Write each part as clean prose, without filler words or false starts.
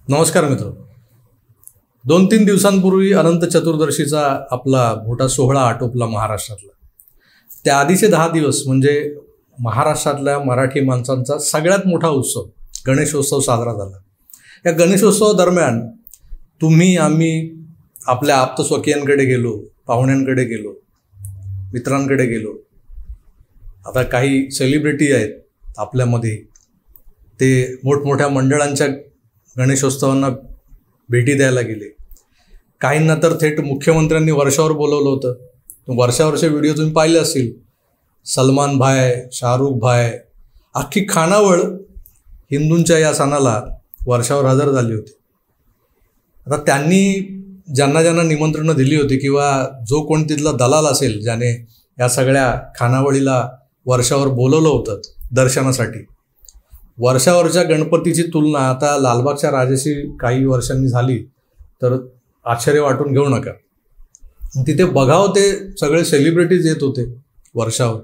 नमस्कार मित्र. 2-3 दिवसांपूर्वी अनंत चतुर्दशीचा आपला मोठा सोहळा आटोपला महाराष्ट्रातला. त्या आधीचे 10 दिवस म्हणजे महाराष्ट्रातल्या मराठी माणसांचा सगळ्यात मोठा उत्सव गणेशोत्सव साजरा झाला. या गणेशोत्सवादरम्यान आम्ही आपल्या आप्तस्वकीयांकडे गेलो, पाहुण्यांकडे गेलो, मित्रांकडे गेलो. आता काही सेलिब्रिटी आहेत आपल्यामध्ये, ते मोठमोठ्या मंडळांच्या गणेशोत्सवांना भेटी द्यायला गेले. काहींना तर थेट मुख्यमंत्र्यांनी वर्षावर बोलवलं होतं. वर्षावरचे व्हिडिओ तुम्ही पाहिले असतील. सलमान भाई, शाहरुख भाई, अख्खी खानावळ हिंदूंच्या या सणाला वर्षावर हजर झाली होती. आता त्यांनी ज्यांना ज्यांना निमंत्रणं दिली होती किंवा जो कोण तिथला दलाल असेल ज्याने या सगळ्या खानावळीला वर्षावर बोलवलं होतं दर्शनासाठी, वर्षावरच्या गणपतीची तुलना आता लालबागच्या राजाशी काही वर्षांनी झाली तर आश्चर्य वाटून घेऊ नका. तिथे बघावं ते सगळे सेलिब्रिटीज येत होते वर्षावर.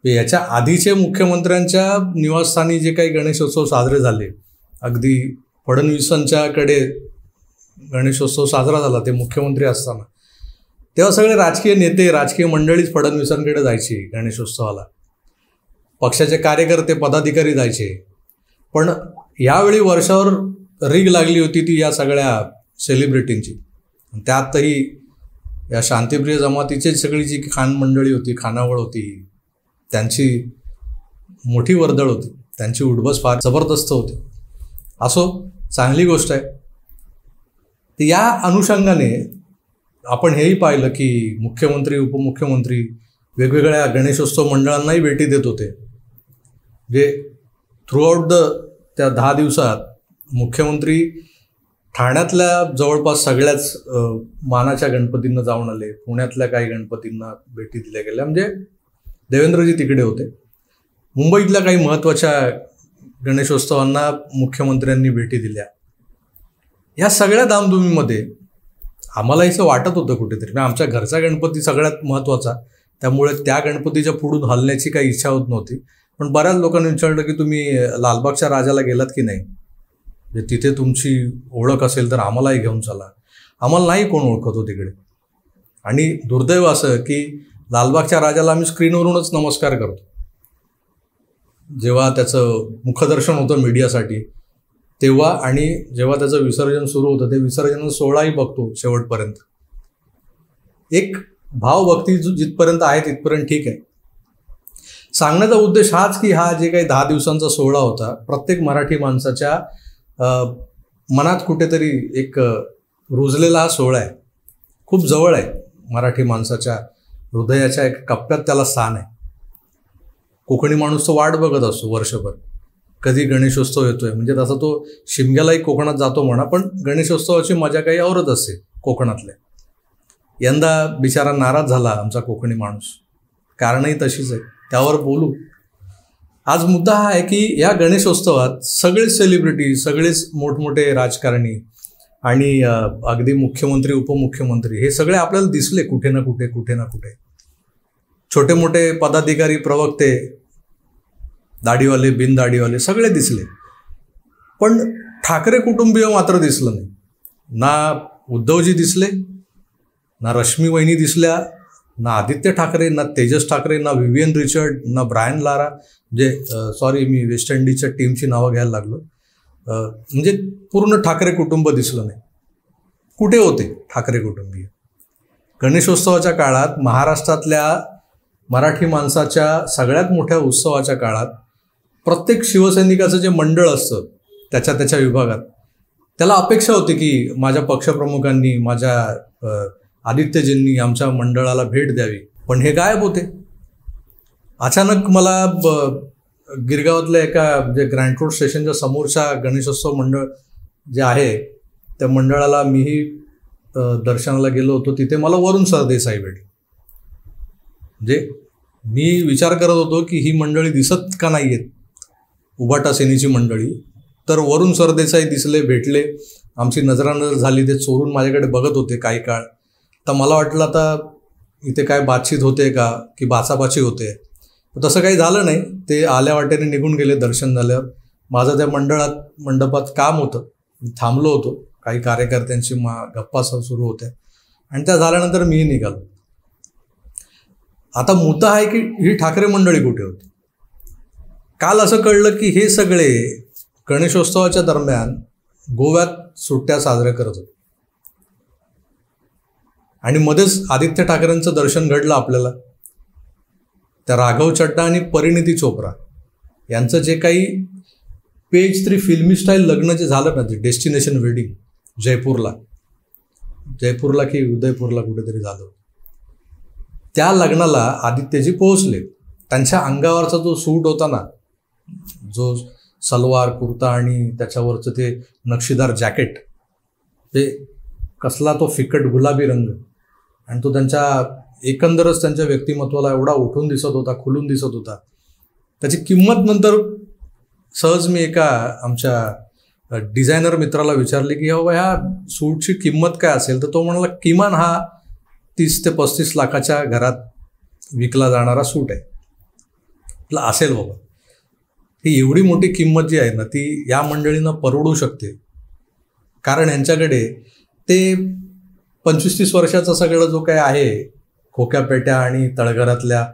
याच्या आधीचे मुख्यमंत्र्यांच्या निवासस्थानी जे काही गणेशोत्सव साजरे झाले, अगदी फडणवीसांच्याकडे गणेशोत्सव साजरा झाला ते मुख्यमंत्री असताना, तेव्हा सगळे राजकीय नेते, राजकीय मंडळीच फडणवीसांकडे जायची गणेशोत्सवाला. पक्षाचे कार्यकर्ते, पदाधिकारी जायचे. पण यावेळी वर्षावर रीग लागली होती ती या सगळ्या सेलिब्रिटींची. त्यातही या शांतिप्रिय जमातीची सगळी जी खान मंडळी होती, खानावळ होती, त्यांची मोठी वर्दळ होती, त्यांची उठबस फार जबरदस्त होती. असो, चांगली गोष्ट आहे. तर या अनुषंगाने आपण हेही पाहिलं की मुख्यमंत्री, उपमुख्यमंत्री वेगवेगळ्या गणेशोत्सव मंडळांनाही भेटी देत होते. जे थ्रूआउट त्या 10 दिवसात मुख्यमंत्री ठाण्यातल्या जवळपास सगळ्याच मानाच्या गणपतींना जाऊन आले. पुण्यातल्या काही गणपतींना भेटी दिल्या गेल्या, म्हणजे देवेंद्रजी तिकडे होते. मुंबईतल्या काही महत्त्वाच्या गणेशोत्सवांना मुख्यमंत्र्यांनी भेटी दिल्या. या सगळ्या धामधुमीमध्ये आम्हाला असं वाटत होतं कुठेतरी, आमच्या घरचा गणपती सगळ्यात महत्त्वाचा, त्यामुळे त्या गणपतीच्या पुढून हलण्याची काही इच्छा होत नव्हती. पण बऱ्याच लोकांनी विचारलं की तुम्ही लालबागच्या राजाला गेलात की नाही, म्हणजे तिथे तुमची ओळख असेल तर आम्हालाही घेऊन चला. आम्हाला नाही कोण ओळखत हो तिकडे. आणि दुर्दैव असं की लालबागच्या राजाला आम्ही स्क्रीनवरूनच नमस्कार करतो. जेव्हा त्याचं मुखदर्शन होतं मीडियासाठी तेव्हा, आणि जेव्हा त्याचं विसर्जन सुरू होतं ते विसर्जन सोहळाही बघतो शेवटपर्यंत. एक भावभक्ती जिथपर्यंत आहे तिथपर्यंत ठीक आहे. सांगण्याचा उद्देश हाच की हा जे काही 10 दिवसांचा सोहळा होता, प्रत्येक मराठी माणसाच्या मनात कुठेतरी एक रुजलेला हा सोहळा आहे. खूप जवळ आहे, मराठी माणसाच्या हृदयाच्या एक कप्प्यात त्याला स्थान आहे. कोकणी माणूस तो वाट बघत असतो वर्षभर, कधी गणेशोत्सव येतोय. म्हणजे तसा तो शिमग्यालाही कोकणात जातो म्हणा, पण गणेशोत्सवाची मजा काही औरच असते कोकणातल्या. यंदा बिचारा नाराज झाला आमचा कोकणी माणूस, कारणही तशीच आहे, त्यावर बोलू. आज मुद्दा हा आहे की या गणेशोत्सवात सगळेच सेलिब्रिटी, सगळेच मोठमोठे राजकारणी आणि अगदी मुख्यमंत्री, उपमुख्यमंत्री हे सगळे आपल्याला दिसले कुठे ना कुठे. छोटे मोठे पदाधिकारी, प्रवक्ते, दाढीवाले, बिनदाढीवाले सगळे दिसले. पण ठाकरे कुटुंबीय मात्र दिसलं नाही. ना उद्धवजी दिसले, ना रश्मी वहिनी दिसल्या, ना आदित्य ठाकरे, ना तेजस ठाकरे, ना विवियन रिचर्ड, ना ब्रायन लारा. म्हणजे सॉरी, मी वेस्ट इंडिजच्या टीमची नावं घ्यायला लागलो. म्हणजे पूर्ण ठाकरे कुटुंब दिसलं नाही. कुठे होते ठाकरे कुटुंबीय? गणेशोत्सवाच्या काळात, महाराष्ट्रातल्या मराठी माणसाच्या सगळ्यात मोठ्या उत्सवाच्या काळात, प्रत्येक शिवसैनिकाचं जे मंडळ असतं त्याच्या विभागात, त्याला अपेक्षा होती की माझ्या पक्षप्रमुखांनी, माझ्या आदित्यजींनी आमच्या मंडळाला भेट द्यावी. पण हे गायब होते. अचानक मला गिरगावातल्या एका जे ग्रँड रोड स्टेशनच्या समोरच्या गणेशोत्सव मंडळ जे आहे त्या मंडळाला मीही दर्शनाला गेलो होतो. तिथे मला वरुण सरदेसाई भेटले. म्हणजे मी विचार करत होतो की ही मंडळी दिसत का नाही आहेत, उभाटा सेनेची मंडळी, तर वरुण सरदेसाई दिसले, भेटले, आमची नजरानजर झाली. ते चोरून माझ्याकडे बघत होते काही काळ. तर मला वाटलं आता इथे काय बातचीत होते का की बाचाबाची होते. तसं काही झालं नाही. ते आल्या वाटेने निघून गेले दर्शन झाल्यावर. माझं त्या मंडपात काम होतं थांबलो होतो, काही कार्यकर्त्यांची गप्पा सुरू होत्या आणि त्या झाल्यानंतर मीही निघालो. आता मुद्दा आहे की ही ठाकरे मंडळी कुठे होती. काल असं कळलं की हे सगळे गणेशोत्सवाच्या दरम्यान गोव्यात सुट्ट्या साजऱ्या करत होते आणि मध्येच आदित्य ठाकरेंचं दर्शन घडलं आपल्याला. त्या राघव चड्डा आणि परिणिती चोप्रा यांचं जे काही पेज 3 फिल्मी स्टाईल लग्न जे झालं ना, ते डेस्टिनेशन वेडिंग जयपूरला की उदयपूरला कुठेतरी झालं, त्या लग्नाला आदित्यजी पोहोचले. त्यांच्या अंगावरचा जो सूट होता ना, जो सलवार कुर्ता आणि त्याच्यावरचं ते नक्षीदार जॅकेट, ते कसला तो फिकट गुलाबी रंग, आणि तो त्यांच्या एकंदरच त्यांच्या व्यक्तिमत्वाला एवढा उठून दिसत होता, खुलून दिसत होता. त्याची किंमत नंतर सहज मी एका आमच्या डिझायनर मित्राला विचारली की बाबा ह्या सूटची किंमत काय असेल, तर तो म्हणाला किमान हा 30 ते 35 लाखाच्या घरात विकला जाणारा सूट आहे. आपलं असेल बाबा, ही एवढी मोठी किंमत जी आहे ना, ती या मंडळींना परवडू शकते, कारण ह्यांच्याकडे ते 25-30 वर्षाचा सगळं जो काय आहे खोक्यापेट्या आणि तळघरातल्या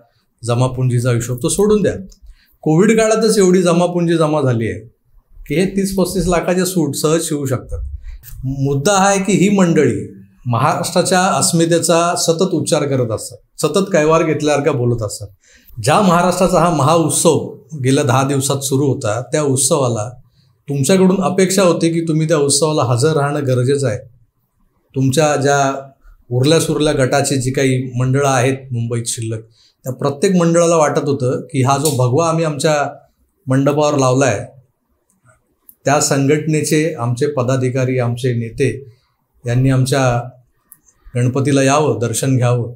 जमापुंजीचा हिशोब तो सोडून द्या. कोविड काळातच एवढी जमापुंजी जमा झाली आहे की हे 30-35 लाखाचे सूट सहज शिवू शकतात. मुद्दा हा आहे की ही मंडळी महाराष्ट्राच्या अस्मितेचा सतत उच्चार करत असतात, सतत कैवार घेतल्यासारखा बोलत असतात. ज्या महाराष्ट्राचा हा महाउत्सव गेल्या 10 दिवसात सुरू होता, त्या उत्सवाला तुमच्याकडून अपेक्षा होती की तुम्ही त्या उत्सवाला हजर राहणं गरजेचं आहे. तुमच्या ज्या उरल्या सुरल्या गटाची जी काही मंडळं आहेत मुंबईत शिल्लक, त्या प्रत्येक मंडळाला वाटत होतं की हा जो भगवा आम्ही आमच्या मंडपावर लावला आहे, त्या संघटनेचे आमचे पदाधिकारी, आमचे नेते यांनी आमच्या गणपतीला यावं, दर्शन घ्यावं,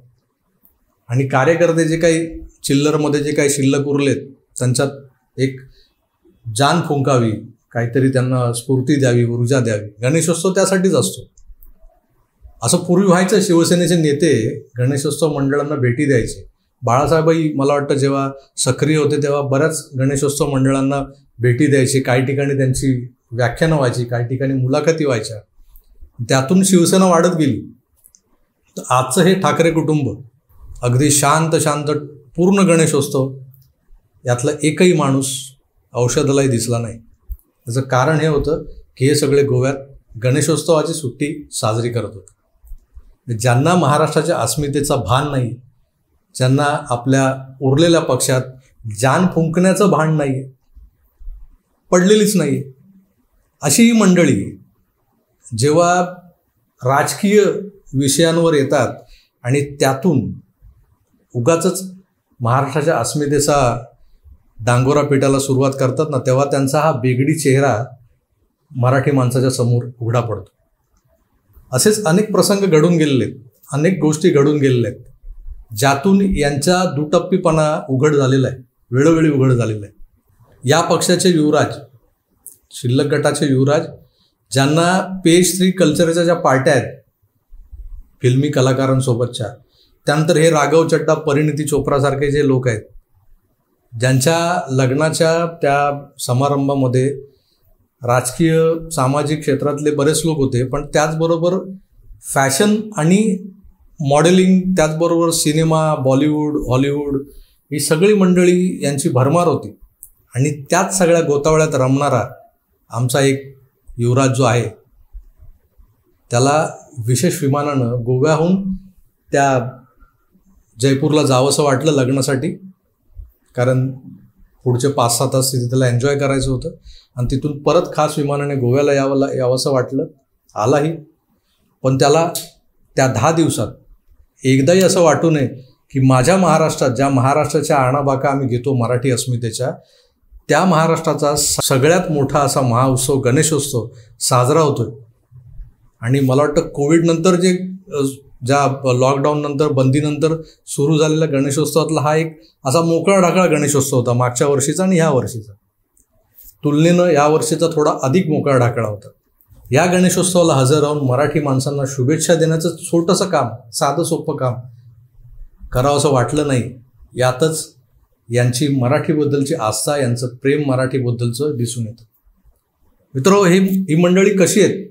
आणि कार्यकर्ते जे काही चिल्लरमध्ये जे काही शिल्लक उरलेत त्यांच्यात एक जान फुंकावी, काहीतरी त्यांना स्फूर्ती द्यावी, ऊर्जा द्यावी. गणेशोत्सव त्यासाठीच असतो. असं पूर्वी व्हायचं, शिवसेनेचे नेते गणेशोत्सव मंडळांना भेटी द्यायचे. बाळासाहेबही मला वाटतं जेव्हा सक्रिय होते तेव्हा बऱ्याच गणेशोत्सव मंडळांना भेटी द्यायची. काही ठिकाणी त्यांची व्याख्यानं व्हायची, काही ठिकाणी मुलाखती व्हायच्या. त्यातून शिवसेना वाढत गेली. तर आजचं हे ठाकरे कुटुंब अगदी शांत पूर्ण गणेशोत्सव, यातला एकही माणूस औषधालाही दिसला नाही. त्याचं कारण हे होतं की हे सगळे गोव्यात गणेशोत्सवाची सुट्टी साजरी करत होते. ज्यांना महाराष्ट्राच्या अस्मितेचा भान नाही, ज्यांना आपल्या उरलेल्या पक्षात जान फुंकण्याचं भान नाही, पडलेलीच नाही, अशी ही मंडळी जेव्हा राजकीय विषयांवर येतात आणि त्यातून उगाचच महाराष्ट्राच्या अस्मितेचा डांगोरा पिटायला सुरुवात करतात ना, तेव्हा त्यांचा हा बेगडी चेहरा मराठी माणसाच्या समोर उघडा पडतो. असेच अनेक प्रसंग घडून गेलेले आहेत, अनेक गोष्टी घडून गेलेल्या आहेत, ज्यातून यांचा दुटप्पीपणा उघड झालेला आहे, वेळोवेळी उघड झालेला आहे. या पक्षाचे युवराज, शिल्लक गटाचे युवराज, ज्यांना पेज 3 कल्चरच्या ज्या पार्ट्या आहेत फिल्मी कलाकारांसोबतच्या, त्यानंतर हे राघव चड्डा, परिणिती चोप्रासारखे जे लोक आहेत, ज्यांच्या लग्नाच्या त्या समारंभामध्ये राजकीय सामाजिक क्षेत्रातले बरेच लोक होते, पण त्याचबरोबर फॅशन आणि मॉडेलिंग, त्याचबरोबर सिनेमा, बॉलिवूड, हॉलिवूड, ही सगळी मंडळी यांची भरमार होती. आणि त्याच सगळ्या गोतावळ्यात रमणारा आमचा एक युवराज जो आहे, त्याला विशेष विमानानं गोव्याहून त्या जयपूरला जावंसं वाटलं लग्नासाठी, कारण पुढचे 5-6 तास तिथे त्याला एन्जॉय करायचं होतं, आणि तिथून परत खास विमानाने गोव्याला यावंसं वाटलं. आलाही, पण त्याला त्या 10 दिवसात एकदाही असं वाटू नये की माझ्या महाराष्ट्रात, ज्या महाराष्ट्राच्या आणाबाका आम्ही घेतो मराठी अस्मितेच्या, त्या महाराष्ट्राचा सगळ्यात मोठा असा महाउत्सव गणेशोत्सव साजरा होतोय. आणि मला वाटतं कोविडनंतर ज्या लॉकडाऊननंतर, बंदीनंतर सुरू झालेल्या गणेशोत्सवातला हा एक असा मोकळा ढाकळा गणेशोत्सव होता मागच्या वर्षीचा आणि ह्या वर्षीचा. तुलनेनं या वर्षीचा थोडा अधिक मोकळा ढाकळा होता. या गणेशोत्सवाला हजर राहून मराठी माणसांना शुभेच्छा देण्याचं छोटंसं काम, साधं सोपं काम करावं असं वाटलं नाही. यातच यांची मराठीबद्दलची आस्था, यांचं प्रेम मराठीबद्दलचं दिसून येतं. मित्रो, ही मंडळी कशी आहेत?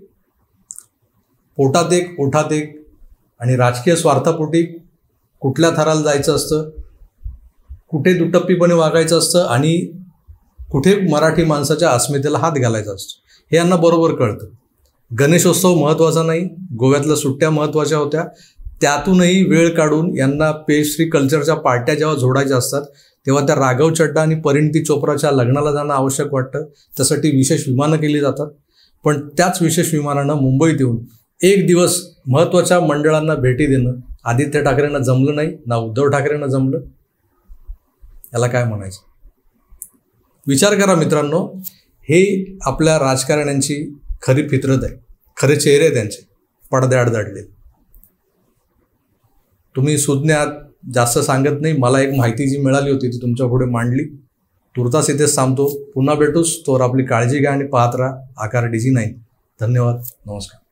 पोटात एक ओठात एक, आणि राजकीय स्वार्थापोटी कुठल्या थराला जायचं असतं, कुठे दुटप्पीपणे वागायचं असतं आणि कुठे मराठी माणसाच्या अस्मितेला हात घालायचा असतो, हे यांना बरोबर कळतं. गणेशोत्सव महत्त्वाचा नाही, गोव्यातल्या सुट्ट्या महत्त्वाच्या होत्या, त्यातूनही वेळ काढून यांना पेस्ट्री कल्चरच्या पार्ट्या जेव्हा जोडायच्या असतात तेव्हा त्या राघव चड्डा आणि परिणिती चोप्राच्या लग्नाला जाणं आवश्यक वाटतं. त्यासाठी विशेष विमानं केली जातात. पण त्याच विशेष विमानानं मुंबईत येऊन एक दिवस महत्त्वाच्या मंडळांना भेटी देणं आदित्य ठाकरेंना जमलं नाही, ना उद्धव ठाकरेंना जमलं. याला काय म्हणायचं? विचार करा मित्रांनो, हे आपल्या राजकारण्यांची खरी फितरत आहे, खरे चेहरे आहेत त्यांचे, पडद्याआड दडले. तुम्ही सुज्ञ आहात, जास्त सांगत नाही. मला एक माहिती जी मिळाली होती ती तुमच्या पुढे मांडली. तुर्तास इथेच थांबतो. पुन्हा भेटूच. तोवर आपली काळजी घ्या आणि पाहत राहा आकार DG9. धन्यवाद. नमस्कार.